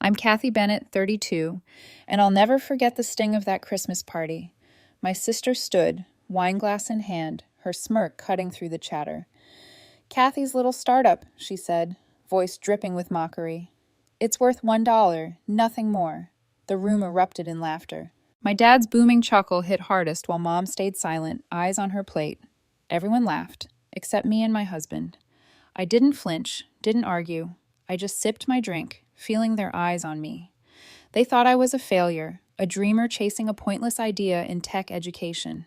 I'm Cathy Bennett, 32, and I'll never forget the sting of that Christmas party. My sister stood, wineglass in hand, her smirk cutting through the chatter. "Cathy's little startup," she said, voice dripping with mockery. "It's worth $1, nothing more." The room erupted in laughter. My dad's booming chuckle hit hardest while Mom stayed silent, eyes on her plate. Everyone laughed, except me and my husband. I didn't flinch, didn't argue. I just sipped my drink, feeling their eyes on me. They thought I was a failure, a dreamer chasing a pointless idea in tech education.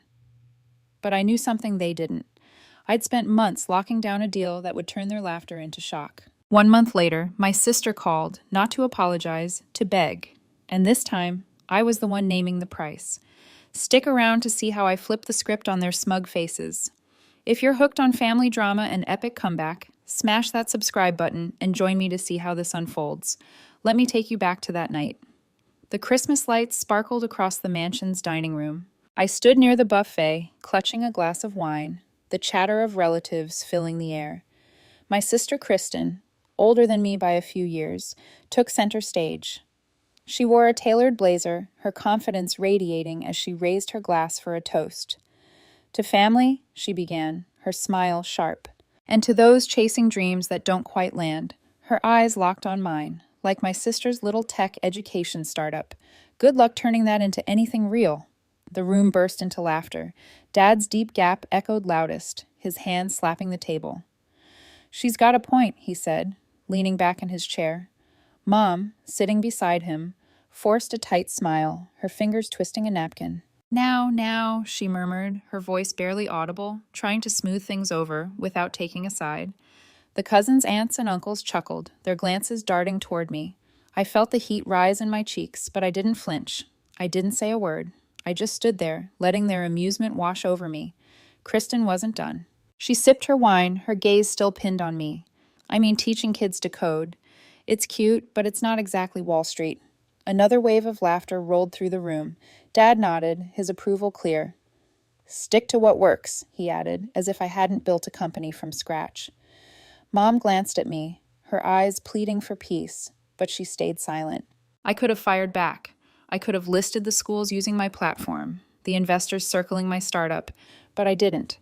But I knew something they didn't. I'd spent months locking down a deal that would turn their laughter into shock. 1 month later, my sister called, not to apologize, to beg. And this time, I was the one naming the price. Stick around to see how I flip the script on their smug faces. If you're hooked on family drama and epic comeback, smash that subscribe button and join me to see how this unfolds. Let me take you back to that night. The Christmas lights sparkled across the mansion's dining room. I stood near the buffet, clutching a glass of wine, the chatter of relatives filling the air. My sister Kristen, older than me by a few years, took center stage. She wore a tailored blazer, her confidence radiating as she raised her glass for a toast. "To family," she began, her smile sharp. "And to those chasing dreams that don't quite land." Her eyes locked on mine, like my sister's little tech education startup. Good luck turning that into anything real. The room burst into laughter. Dad's deep gap echoed loudest, his hand slapping the table. "She's got a point," he said, leaning back in his chair. Mom, sitting beside him, forced a tight smile, her fingers twisting a napkin. Now, she murmured, her voice barely audible, trying to smooth things over without taking a side. The cousins, aunts, and uncles chuckled, their glances darting toward me. I felt the heat rise in my cheeks, but I didn't flinch. I didn't say a word. I just stood there, letting their amusement wash over me. Kristen wasn't done. She sipped her wine, her gaze still pinned on me. I mean, teaching kids to code. It's cute, but it's not exactly Wall Street. Another wave of laughter rolled through the room. Dad nodded, his approval clear. "Stick to what works," he added, as if I hadn't built a company from scratch. Mom glanced at me, her eyes pleading for peace, but she stayed silent. I could have fired back. I could have listed the schools using my platform, the investors circling my startup, but I didn't.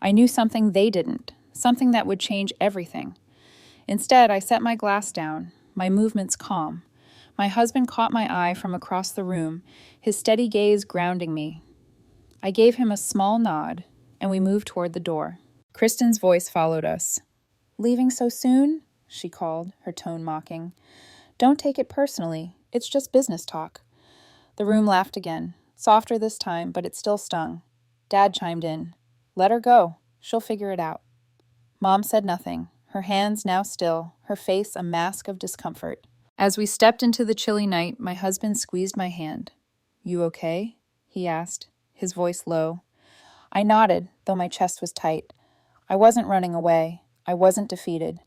I knew something they didn't, something that would change everything. Instead, I set my glass down, my movements calm. My husband caught my eye from across the room, his steady gaze grounding me. I gave him a small nod, and we moved toward the door. Kristen's voice followed us. "Leaving so soon?" she called, her tone mocking. "Don't take it personally. It's just business talk." The room laughed again, softer this time, but it still stung. Dad chimed in. "Let her go. She'll figure it out." Mom said nothing, her hands now still, her face a mask of discomfort. As we stepped into the chilly night, my husband squeezed my hand. "You okay?" he asked, his voice low. I nodded, though my chest was tight. I wasn't running away. I wasn't defeated.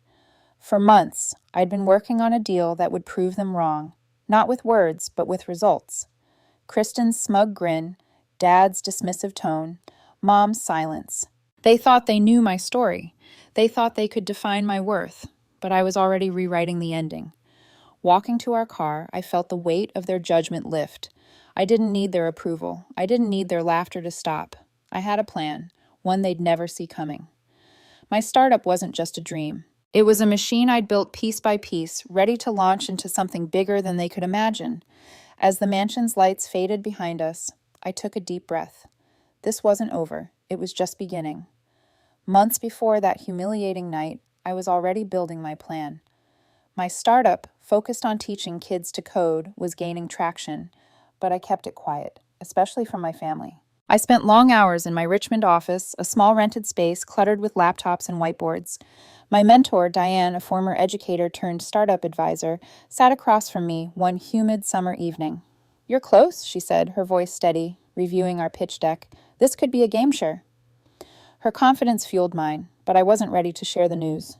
For months, I'd been working on a deal that would prove them wrong, not with words, but with results. Kristen's smug grin, Dad's dismissive tone, Mom's silence. They thought they knew my story. They thought they could define my worth, but I was already rewriting the ending. Walking to our car, I felt the weight of their judgment lift. I didn't need their approval. I didn't need their laughter to stop. I had a plan, one they'd never see coming. My startup wasn't just a dream. It was a machine I'd built piece by piece, ready to launch into something bigger than they could imagine. As the mansion's lights faded behind us, I took a deep breath. This wasn't over. It was just beginning. Months before that humiliating night, I was already building my plan. My startup, focused on teaching kids to code, was gaining traction, but I kept it quiet, especially from my family. I spent long hours in my Richmond office, a small rented space cluttered with laptops and whiteboards. My mentor, Diane, a former educator turned startup advisor, sat across from me one humid summer evening. "You're close," she said, her voice steady, reviewing our pitch deck. "This could be a game-share." Her confidence fueled mine, but I wasn't ready to share the news.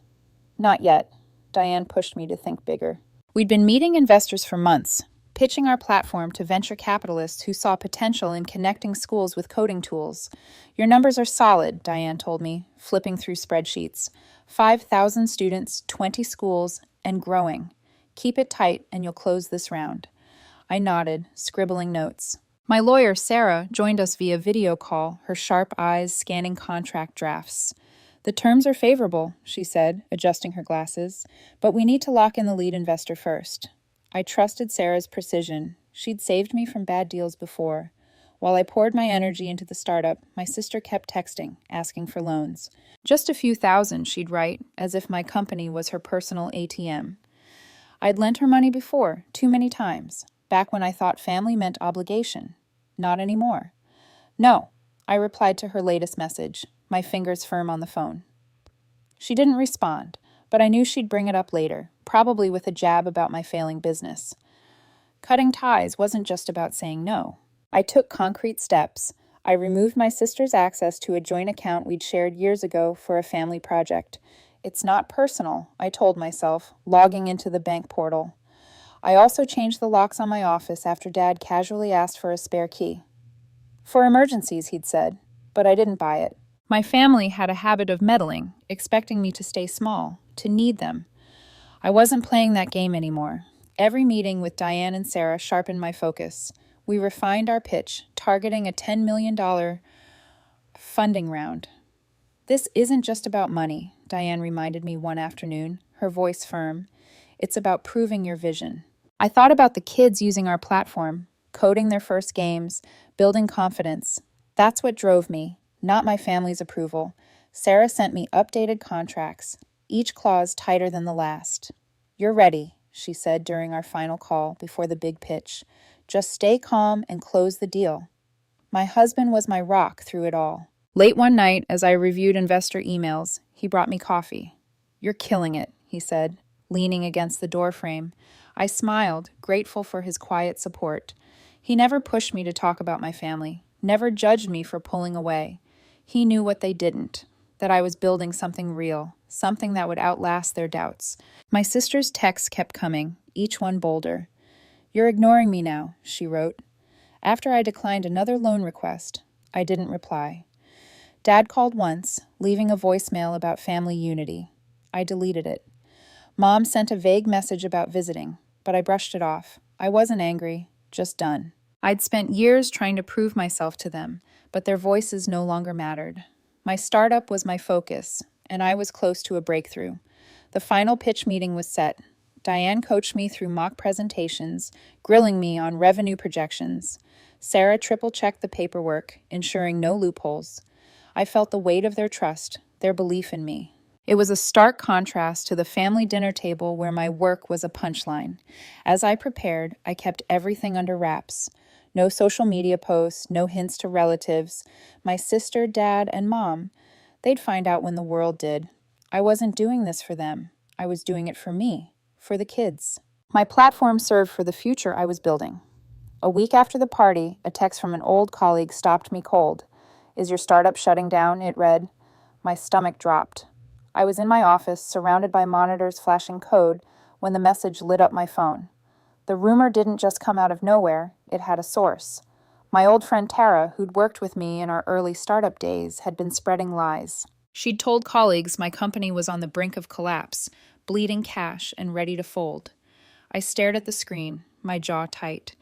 "Not yet." Diane pushed me to think bigger. We'd been meeting investors for months, pitching our platform to venture capitalists who saw potential in connecting schools with coding tools. "Your numbers are solid," Diane told me, flipping through spreadsheets. 5,000 students, 20 schools, and growing. Keep it tight and you'll close this round. I nodded, scribbling notes. My lawyer, Sarah, joined us via video call, her sharp eyes scanning contract drafts. The terms are favorable, she said, adjusting her glasses, but we need to lock in the lead investor first. I trusted Sarah's precision. She'd saved me from bad deals before. While I poured my energy into the startup, my sister kept texting, asking for loans. Just a few thousand, she'd write, as if my company was her personal ATM. I'd lent her money before, too many times, back when I thought family meant obligation. Not anymore. No, I replied to her latest message, my fingers firm on the phone. She didn't respond, but I knew she'd bring it up later, probably with a jab about my failing business. Cutting ties wasn't just about saying no. I took concrete steps. I removed my sister's access to a joint account we'd shared years ago for a family project. It's not personal, I told myself, logging into the bank portal. I also changed the locks on my office after Dad casually asked for a spare key. For emergencies, he'd said, but I didn't buy it. My family had a habit of meddling, expecting me to stay small, to need them. I wasn't playing that game anymore. Every meeting with Diane and Sarah sharpened my focus. We refined our pitch, targeting a $10 million funding round. This isn't just about money, Diane reminded me one afternoon, her voice firm. It's about proving your vision. I thought about the kids using our platform, coding their first games, building confidence. That's what drove me, not my family's approval. Sarah sent me updated contracts, each clause tighter than the last. You're ready, she said during our final call before the big pitch. Just stay calm and close the deal. My husband was my rock through it all. Late one night, as I reviewed investor emails, he brought me coffee. You're killing it, he said, leaning against the doorframe. I smiled, grateful for his quiet support. He never pushed me to talk about my family, never judged me for pulling away. He knew what they didn't, that I was building something real, something that would outlast their doubts. My sister's texts kept coming, each one bolder. You're ignoring me now, she wrote. After I declined another loan request, I didn't reply. Dad called once, leaving a voicemail about family unity. I deleted it. Mom sent a vague message about visiting, but I brushed it off. I wasn't angry, just done. I'd spent years trying to prove myself to them, but their voices no longer mattered. My startup was my focus, and I was close to a breakthrough. The final pitch meeting was set. Diane coached me through mock presentations, grilling me on revenue projections. Sarah triple-checked the paperwork, ensuring no loopholes. I felt the weight of their trust, their belief in me. It was a stark contrast to the family dinner table where my work was a punchline. As I prepared, I kept everything under wraps. No social media posts, no hints to relatives. My sister, Dad, and Mom, they'd find out when the world did. I wasn't doing this for them. I was doing it for me. For the kids. My platform served for the future I was building. A week after the party, a text from an old colleague stopped me cold. Is your startup shutting down? It read. My stomach dropped. I was in my office, surrounded by monitors flashing code, when the message lit up my phone. The rumor didn't just come out of nowhere, it had a source. My old friend Tara, who'd worked with me in our early startup days, had been spreading lies. She'd told colleagues my company was on the brink of collapse, bleeding cash and ready to fold. I stared at the screen, my jaw tight.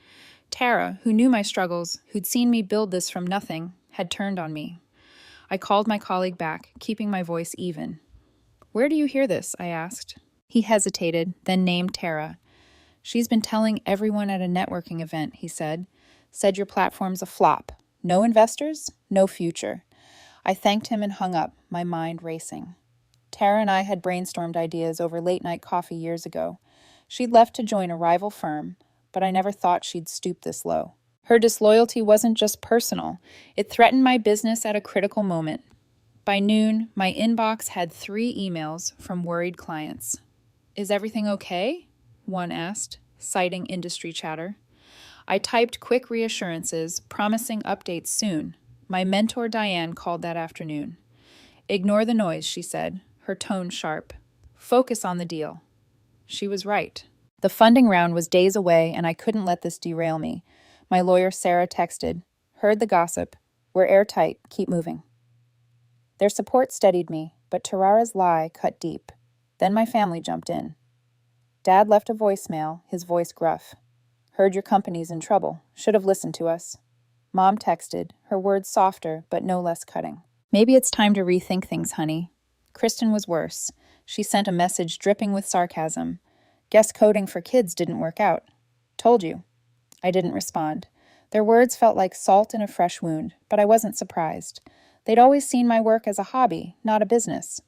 Tara, who knew my struggles, who'd seen me build this from nothing, had turned on me. I called my colleague back, keeping my voice even. Where do you hear this? I asked. He hesitated, then named Tara. She's been telling everyone at a networking event, he said. Said your platform's a flop. No investors, no future. I thanked him and hung up, my mind racing. Tara and I had brainstormed ideas over late-night coffee years ago. She'd left to join a rival firm, but I never thought she'd stoop this low. Her disloyalty wasn't just personal. It threatened my business at a critical moment. By noon, my inbox had 3 emails from worried clients. Is everything okay? One asked, citing industry chatter. I typed quick reassurances, promising updates soon. My mentor Diane called that afternoon. Ignore the noise, she said, her tone sharp. Focus on the deal. She was right. The funding round was days away, and I couldn't let this derail me. My lawyer Sarah texted, heard the gossip. We're airtight. Keep moving. Their support steadied me, but Tarara's lie cut deep. Then my family jumped in. Dad left a voicemail, his voice gruff. Heard your company's in trouble. Should have listened to us. Mom texted, her words softer, but no less cutting. Maybe it's time to rethink things, honey. Kristen was worse. She sent a message dripping with sarcasm. Guess coding for kids didn't work out. Told you. I didn't respond. Their words felt like salt in a fresh wound, but I wasn't surprised. They'd always seen my work as a hobby, not a business.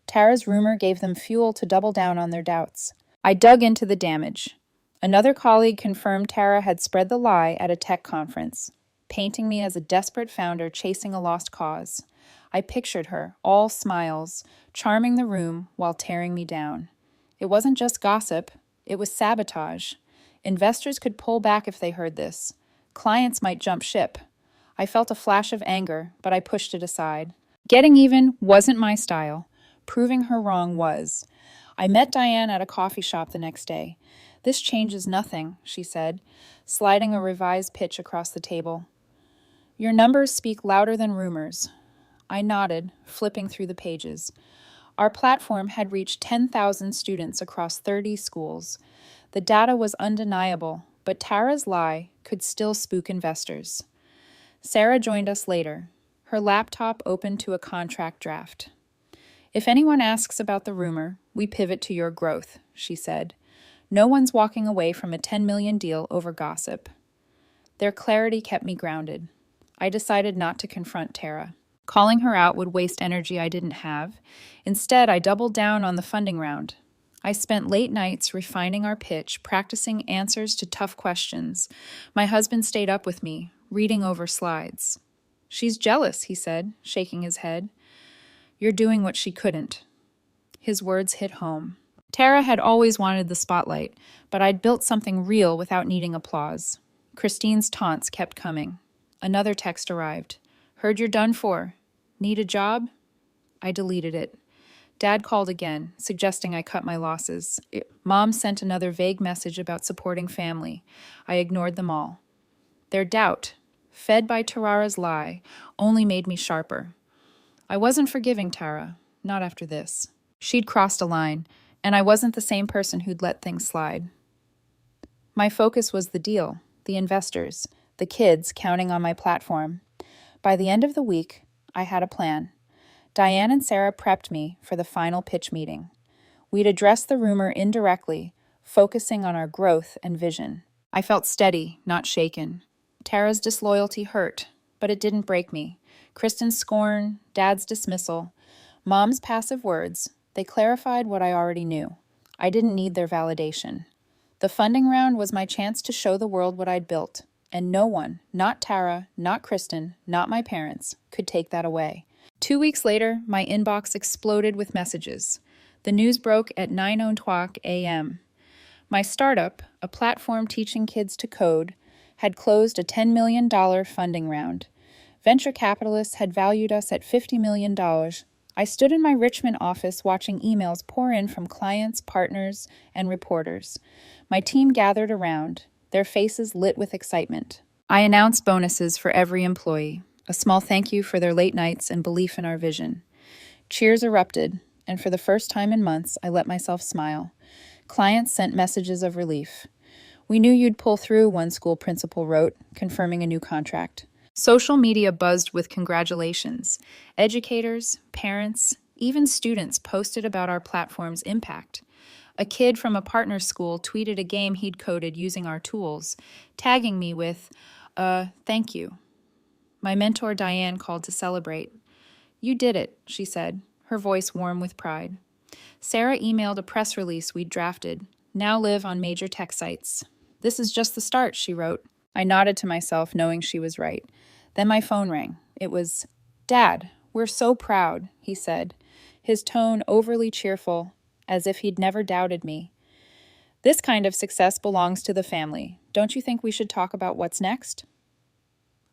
Tara's rumor gave them fuel to double down on their doubts. I dug into the damage. Another colleague confirmed Tara had spread the lie at a tech conference, painting me as a desperate founder chasing a lost cause. I pictured her, all smiles, charming the room while tearing me down. It wasn't just gossip, it was sabotage. Investors could pull back if they heard this. Clients might jump ship. I felt a flash of anger, but I pushed it aside. Getting even wasn't my style. Proving her wrong was. I met Diane at a coffee shop the next day. This changes nothing, she said, sliding a revised pitch across the table. Your numbers speak louder than rumors. I nodded, flipping through the pages. Our platform had reached 10,000 students across 30 schools. The data was undeniable, but Tara's lie could still spook investors. Sarah joined us later, her laptop open to a contract draft. If anyone asks about the rumor, we pivot to your growth, she said. No one's walking away from a $10 million deal over gossip. Their clarity kept me grounded. I decided not to confront Tara. Calling her out would waste energy I didn't have. Instead, I doubled down on the funding round. I spent late nights refining our pitch, practicing answers to tough questions. My husband stayed up with me, reading over slides. She's jealous, he said, shaking his head. You're doing what she couldn't. His words hit home. Tara had always wanted the spotlight, but I'd built something real without needing applause. Christine's taunts kept coming. Another text arrived. Heard you're done for. Need a job? I deleted it. Dad called again, suggesting I cut my losses. Mom sent another vague message about supporting family. I ignored them all. Their doubt, fed by Tarara's lie, only made me sharper. I wasn't forgiving Tara, not after this. She'd crossed a line, and I wasn't the same person who'd let things slide. My focus was the deal, the investors, the kids counting on my platform. By the end of the week, I had a plan. Diane and Sarah prepped me for the final pitch meeting. We'd address the rumor indirectly, focusing on our growth and vision. I felt steady, not shaken. Tara's disloyalty hurt, but it didn't break me. Kristen's scorn, Dad's dismissal, Mom's passive words, they clarified what I already knew. I didn't need their validation. The funding round was my chance to show the world what I'd built, and no one, not Tara, not Kristen, not my parents, could take that away. 2 weeks later, my inbox exploded with messages. The news broke at 9:03 a.m. My startup, a platform teaching kids to code, had closed a $10 million funding round. Venture capitalists had valued us at $50 million. I stood in my Richmond office watching emails pour in from clients, partners, and reporters. My team gathered around, their faces lit with excitement. I announced bonuses for every employee, a small thank you for their late nights and belief in our vision. Cheers erupted, and for the first time in months, I let myself smile. Clients sent messages of relief. We knew you'd pull through, one school principal wrote, confirming a new contract. Social media buzzed with congratulations. Educators, parents, even students posted about our platform's impact. A kid from a partner school tweeted a game he'd coded using our tools, tagging me with, thank you. My mentor Diane called to celebrate. You did it, she said, her voice warm with pride. Sarah emailed a press release we'd drafted, now live on major tech sites. This is just the start, she wrote. I nodded to myself, knowing she was right. Then my phone rang. It was, Dad, we're so proud, he said, his tone overly cheerful, as if he'd never doubted me. This kind of success belongs to the family. Don't you think we should talk about what's next?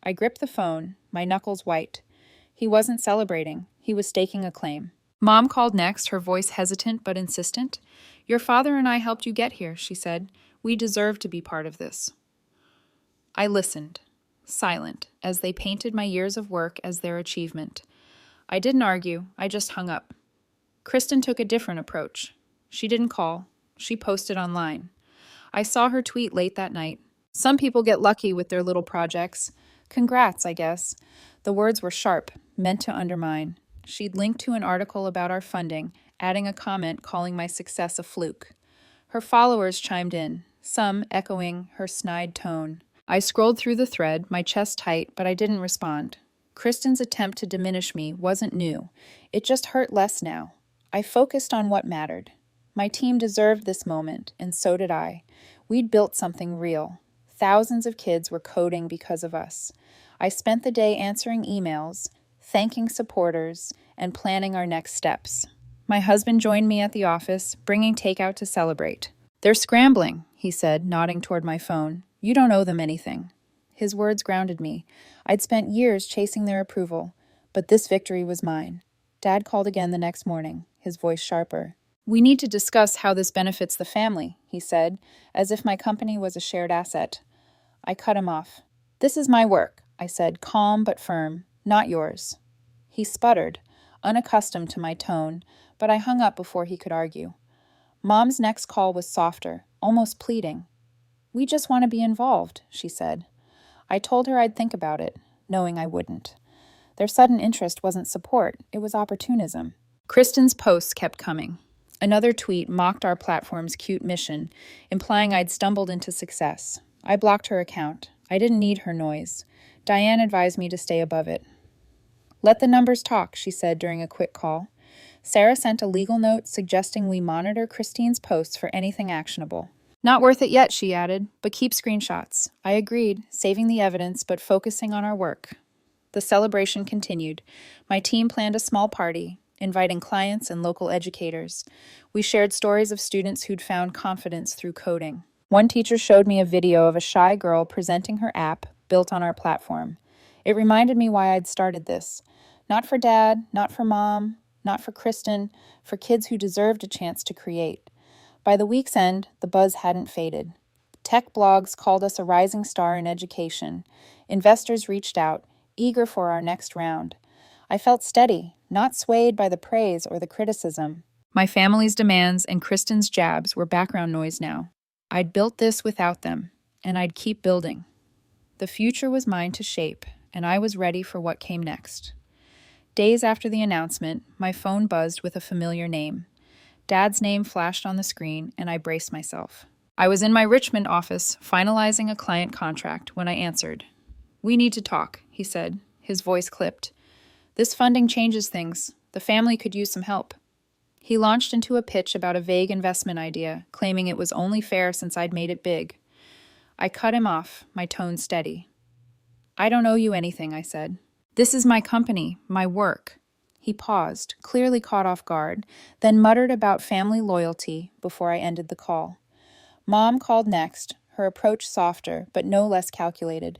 I gripped the phone, my knuckles white. He wasn't celebrating. He was staking a claim. Mom called next, her voice hesitant but insistent. Your father and I helped you get here, she said. We deserve to be part of this. I listened, silent, as they painted my years of work as their achievement. I didn't argue, I just hung up. Kristen took a different approach. She didn't call. She posted online. I saw her tweet late that night. Some people get lucky with their little projects. Congrats, I guess. The words were sharp, meant to undermine. She'd linked to an article about our funding, adding a comment calling my success a fluke. Her followers chimed in, some echoing her snide tone. I scrolled through the thread, my chest tight, but I didn't respond. Kristen's attempt to diminish me wasn't new. It just hurt less now. I focused on what mattered. My team deserved this moment, and so did I. We'd built something real. Thousands of kids were coding because of us. I spent the day answering emails, thanking supporters, and planning our next steps. My husband joined me at the office, bringing takeout to celebrate. They're scrambling, he said, nodding toward my phone. You don't owe them anything. His words grounded me. I'd spent years chasing their approval, but this victory was mine. Dad called again the next morning, his voice sharper. We need to discuss how this benefits the family, he said, as if my company was a shared asset. I cut him off. This is my work, I said, calm but firm, not yours. He sputtered, unaccustomed to my tone, but I hung up before he could argue. Mom's next call was softer, almost pleading. We just want to be involved, she said. I told her I'd think about it, knowing I wouldn't. Their sudden interest wasn't support, it was opportunism. Kristen's posts kept coming. Another tweet mocked our platform's cute mission, implying I'd stumbled into success. I blocked her account. I didn't need her noise. Diane advised me to stay above it. Let the numbers talk, she said during a quick call. Sarah sent a legal note suggesting we monitor Christine's posts for anything actionable. Not worth it yet, she added, but keep screenshots. I agreed, saving the evidence but focusing on our work. The celebration continued. My team planned a small party, inviting clients and local educators. We shared stories of students who'd found confidence through coding. One teacher showed me a video of a shy girl presenting her app built on our platform. It reminded me why I'd started this. Not for Dad, not for Mom, not for Kristen, for kids who deserved a chance to create. By the week's end, the buzz hadn't faded. Tech blogs called us a rising star in education. Investors reached out, eager for our next round. I felt steady, not swayed by the praise or the criticism. My family's demands and Kristen's jabs were background noise now. I'd built this without them, and I'd keep building. The future was mine to shape, and I was ready for what came next. Days after the announcement, my phone buzzed with a familiar name. Dad's name flashed on the screen, and I braced myself. I was in my Richmond office, finalizing a client contract, when I answered. We need to talk, he said, his voice clipped. This funding changes things. The family could use some help. He launched into a pitch about a vague investment idea, claiming it was only fair since I'd made it big. I cut him off, my tone steady. I don't owe you anything, I said. This is my company, my work. He paused, clearly caught off guard, then muttered about family loyalty before I ended the call. Mom called next, her approach softer, but no less calculated.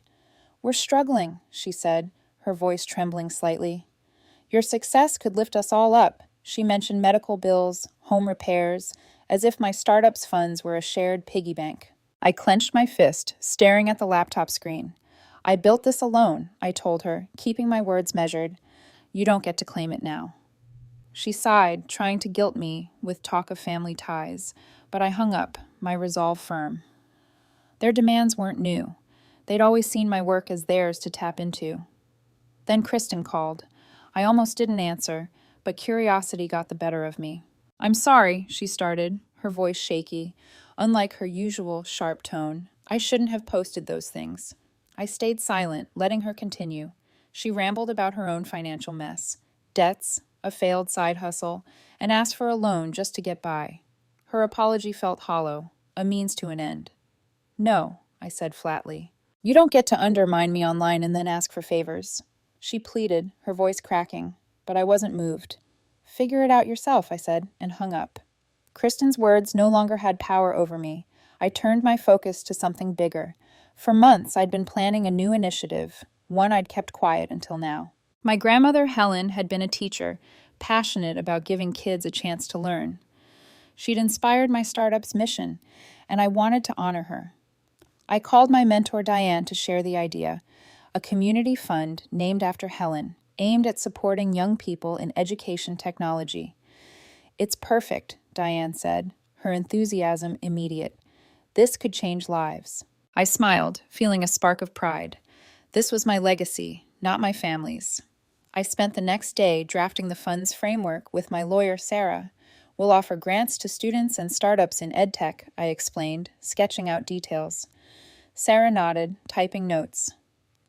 We're struggling, she said, her voice trembling slightly. Your success could lift us all up. She mentioned medical bills, home repairs, as if my startup's funds were a shared piggy bank. I clenched my fist, staring at the laptop screen. I built this alone, I told her, keeping my words measured. You don't get to claim it now. She sighed, trying to guilt me with talk of family ties, but I hung up, my resolve firm. Their demands weren't new. They'd always seen my work as theirs to tap into. Then Kristen called. I almost didn't answer, but curiosity got the better of me. I'm sorry, she started, her voice shaky, unlike her usual sharp tone. I shouldn't have posted those things. I stayed silent, letting her continue. She rambled about her own financial mess, debts, a failed side hustle, and asked for a loan just to get by. Her apology felt hollow, a means to an end. No, I said flatly. You don't get to undermine me online and then ask for favors. She pleaded, her voice cracking, but I wasn't moved. Figure it out yourself, I said, and hung up. Kristen's words no longer had power over me. I turned my focus to something bigger. For months, I'd been planning a new initiative, one I'd kept quiet until now. My grandmother, Helen, had been a teacher, passionate about giving kids a chance to learn. She'd inspired my startup's mission, and I wanted to honor her. I called my mentor, Diane, to share the idea, a community fund named after Helen, aimed at supporting young people in education technology. It's perfect, Diane said, her enthusiasm immediate. This could change lives. I smiled, feeling a spark of pride. This was my legacy, not my family's. I spent the next day drafting the fund's framework with my lawyer, Sarah. We'll offer grants to students and startups in EdTech, I explained, sketching out details. Sarah nodded, typing notes.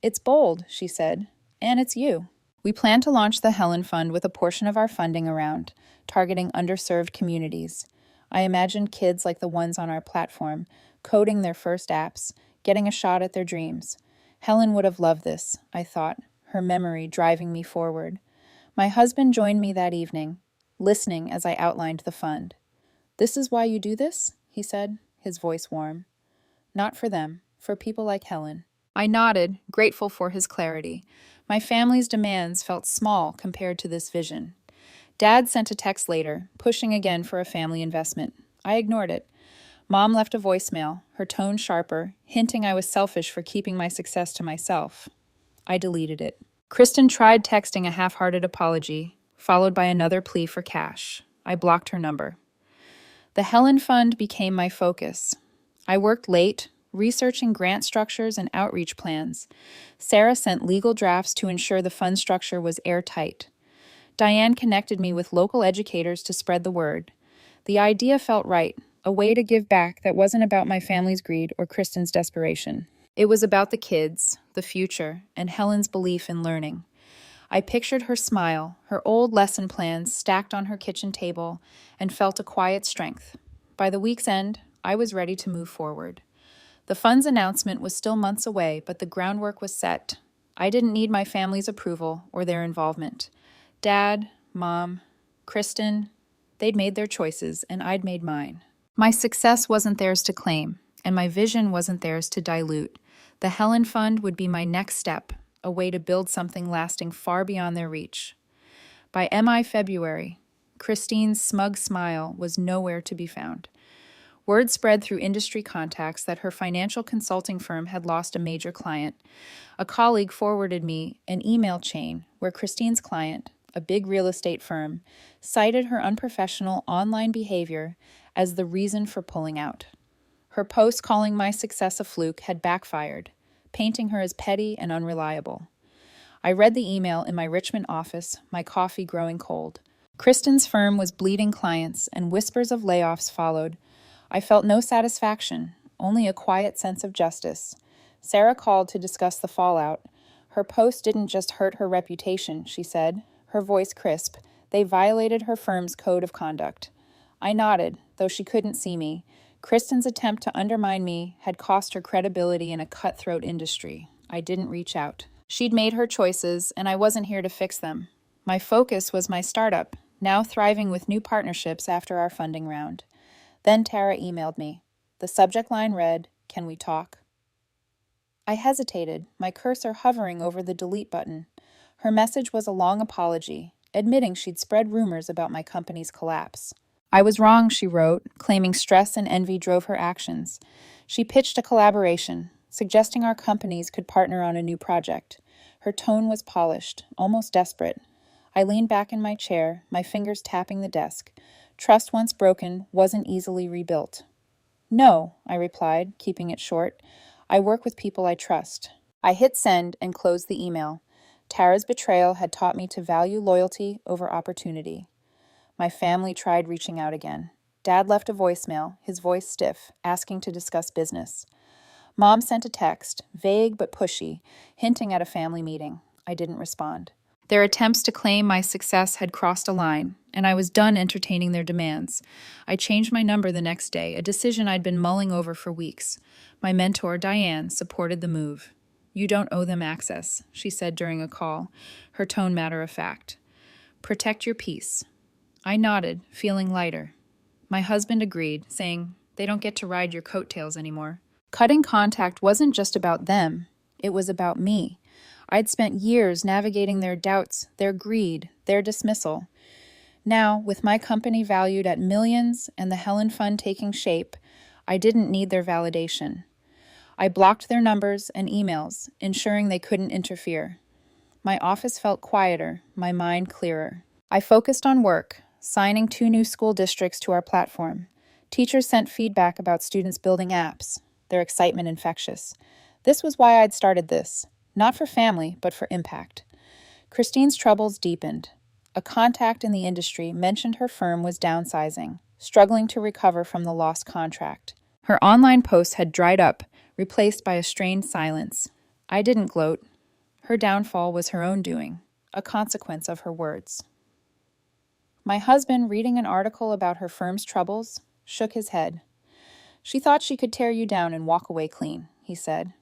It's bold, she said, and it's you. We plan to launch the Helen Fund with a portion of our funding around, targeting underserved communities. I imagined kids like the ones on our platform, coding their first apps, getting a shot at their dreams. Helen would have loved this, I thought, her memory driving me forward. My husband joined me that evening, listening as I outlined the fund. This is why you do this? He said, his voice warm. Not for them, for people like Helen. I nodded, grateful for his clarity. My family's demands felt small compared to this vision. Dad sent a text later, pushing again for a family investment. I ignored it. Mom left a voicemail, her tone sharper, hinting I was selfish for keeping my success to myself. I deleted it. Kristen tried texting a half-hearted apology, followed by another plea for cash. I blocked her number. The Helen Fund became my focus. I worked late, researching grant structures and outreach plans. Sarah sent legal drafts to ensure the fund structure was airtight. Diane connected me with local educators to spread the word. The idea felt right, a way to give back that wasn't about my family's greed or Kristen's desperation. It was about the kids, the future, and Helen's belief in learning. I pictured her smile, her old lesson plans stacked on her kitchen table, and felt a quiet strength. By the week's end, I was ready to move forward. The fund's announcement was still months away, but the groundwork was set. I didn't need my family's approval or their involvement. Dad, Mom, Kristen, they'd made their choices, and I'd made mine. My success wasn't theirs to claim, and my vision wasn't theirs to dilute. The Helen Fund would be my next step, a way to build something lasting far beyond their reach. By February, Christine's smug smile was nowhere to be found. Word spread through industry contacts that her financial consulting firm had lost a major client. A colleague forwarded me an email chain where Christine's client, a big real estate firm, cited her unprofessional online behavior as the reason for pulling out. Her post calling my success a fluke had backfired, painting her as petty and unreliable. I read the email in my Richmond office, my coffee growing cold. Kristen's firm was bleeding clients, and whispers of layoffs followed. I felt no satisfaction, only a quiet sense of justice. Sarah called to discuss the fallout. Her post didn't just hurt her reputation, she said, her voice crisp. They violated her firm's code of conduct. I nodded, though she couldn't see me. Kristen's attempt to undermine me had cost her credibility in a cutthroat industry. I didn't reach out. She'd made her choices, and I wasn't here to fix them. My focus was my startup, now thriving with new partnerships after our funding round. Then Tara emailed me. The subject line read, "Can we talk?" I hesitated, my cursor hovering over the delete button. Her message was a long apology, admitting she'd spread rumors about my company's collapse. I was wrong, she wrote, claiming stress and envy drove her actions. She pitched a collaboration, suggesting our companies could partner on a new project. Her tone was polished, almost desperate. I leaned back in my chair, my fingers tapping the desk. Trust once broken wasn't easily rebuilt. No, I replied, keeping it short. I work with people I trust. I hit send and closed the email. Tara's betrayal had taught me to value loyalty over opportunity. My family tried reaching out again. Dad left a voicemail, his voice stiff, asking to discuss business. Mom sent a text, vague but pushy, hinting at a family meeting. I didn't respond. Their attempts to claim my success had crossed a line, and I was done entertaining their demands. I changed my number the next day, a decision I'd been mulling over for weeks. My mentor, Diane, supported the move. "You don't owe them access," she said during a call, her tone matter-of-fact. "Protect your peace." I nodded, feeling lighter. My husband agreed, saying, "They don't get to ride your coattails anymore." Cutting contact wasn't just about them, it was about me. I'd spent years navigating their doubts, their greed, their dismissal. Now, with my company valued at millions and the Helen Fund taking shape, I didn't need their validation. I blocked their numbers and emails, ensuring they couldn't interfere. My office felt quieter, my mind clearer. I focused on work, signing 2 new school districts to our platform. Teachers sent feedback about students building apps, their excitement infectious. This was why I'd started this, not for family, but for impact. Christine's troubles deepened. A contact in the industry mentioned her firm was downsizing, struggling to recover from the lost contract. Her online posts had dried up, replaced by a strained silence. I didn't gloat. Her downfall was her own doing, a consequence of her words. My husband, reading an article about her firm's troubles, shook his head. "She thought she could tear you down and walk away clean," he said.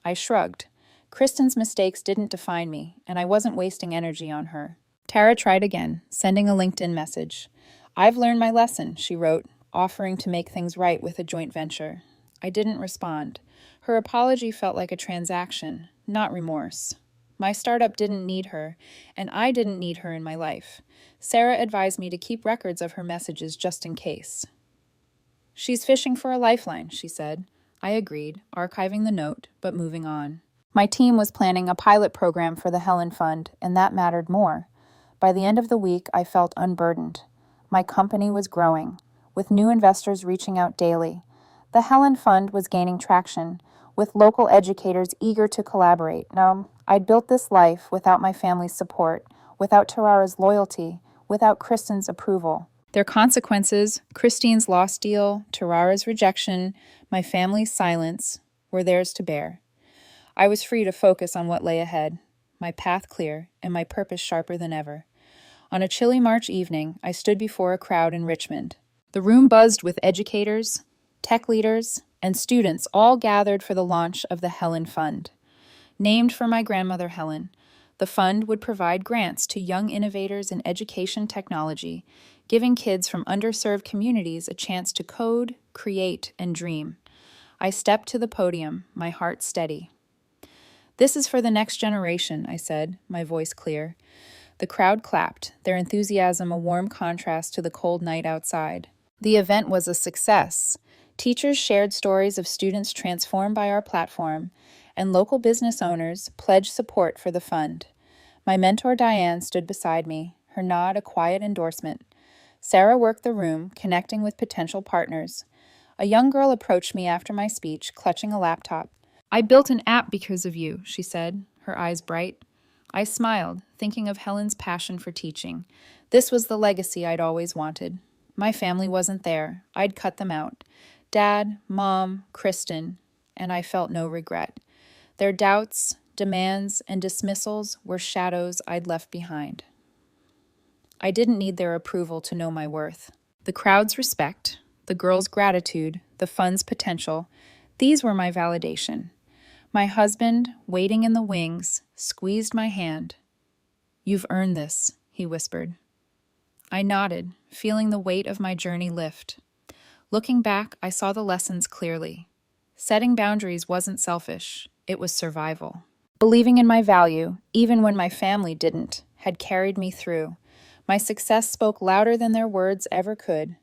I shrugged. Kristen's mistakes didn't define me, and I wasn't wasting energy on her. Tara tried again, sending a LinkedIn message. "I've learned my lesson," she wrote, offering to make things right with a joint venture. I didn't respond. Her apology felt like a transaction, not remorse. My startup didn't need her, and I didn't need her in my life. Sarah advised me to keep records of her messages just in case. "She's fishing for a lifeline," she said. I agreed, archiving the note, but moving on. My team was planning a pilot program for the Helen Fund, and that mattered more. By the end of the week, I felt unburdened. My company was growing, with new investors reaching out daily. The Helen Fund was gaining traction, with local educators eager to collaborate. Now, I'd built this life without my family's support, without Tarara's loyalty, without Kristen's approval. Their consequences, Christine's lost deal, Tarara's rejection, my family's silence, were theirs to bear. I was free to focus on what lay ahead, my path clear and my purpose sharper than ever. On a chilly March evening, I stood before a crowd in Richmond. The room buzzed with educators, tech leaders, and students all gathered for the launch of the Helen Fund. Named for my grandmother Helen, the fund would provide grants to young innovators in education technology, giving kids from underserved communities a chance to code, create, and dream. I stepped to the podium, my heart steady. "This is for the next generation," I said, my voice clear. The crowd clapped, their enthusiasm a warm contrast to the cold night outside. The event was a success. Teachers shared stories of students transformed by our platform, and local business owners pledged support for the fund. My mentor Diane stood beside me, her nod a quiet endorsement. Sarah worked the room, connecting with potential partners. A young girl approached me after my speech, clutching a laptop. "I built an app because of you," she said, her eyes bright. I smiled, thinking of Helen's passion for teaching. This was the legacy I'd always wanted. My family wasn't there. I'd cut them out. Dad, Mom, Kristen, and I felt no regret. Their doubts, demands, and dismissals were shadows I'd left behind. I didn't need their approval to know my worth. The crowd's respect, the girl's gratitude, the fund's potential, these were my validation. My husband, waiting in the wings, squeezed my hand. "You've earned this," he whispered. I nodded, feeling the weight of my journey lift. Looking back, I saw the lessons clearly. Setting boundaries wasn't selfish, it was survival. Believing in my value, even when my family didn't, had carried me through. My success spoke louder than their words ever could.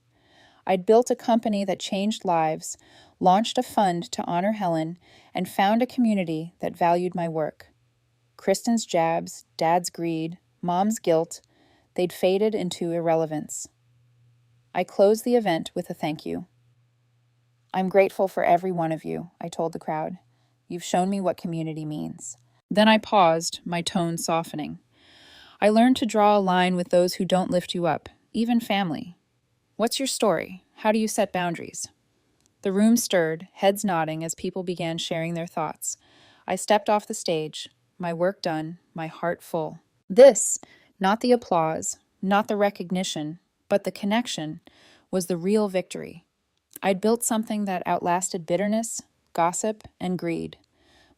I'd built a company that changed lives, launched a fund to honor Helen, and found a community that valued my work. Kristen's jabs, Dad's greed, Mom's guilt, they'd faded into irrelevance. I closed the event with a thank you. "I'm grateful for every one of you," I told the crowd. "You've shown me what community means." Then I paused, my tone softening. "I learned to draw a line with those who don't lift you up, even family. What's your story? How do you set boundaries?" The room stirred, heads nodding as people began sharing their thoughts. I stepped off the stage, my work done, my heart full. This, not the applause, not the recognition, but the connection, was the real victory. I'd built something that outlasted bitterness, gossip, and greed.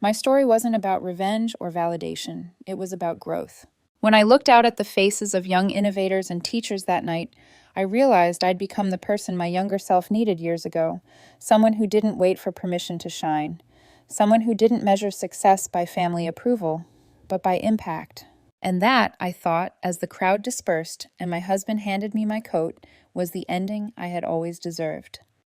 My story wasn't about revenge or validation. It was about growth. When I looked out at the faces of young innovators and teachers that night, I realized I'd become the person my younger self needed years ago, someone who didn't wait for permission to shine, someone who didn't measure success by family approval, but by impact. And that, I thought, as the crowd dispersed and my husband handed me my coat, was the ending I had always deserved.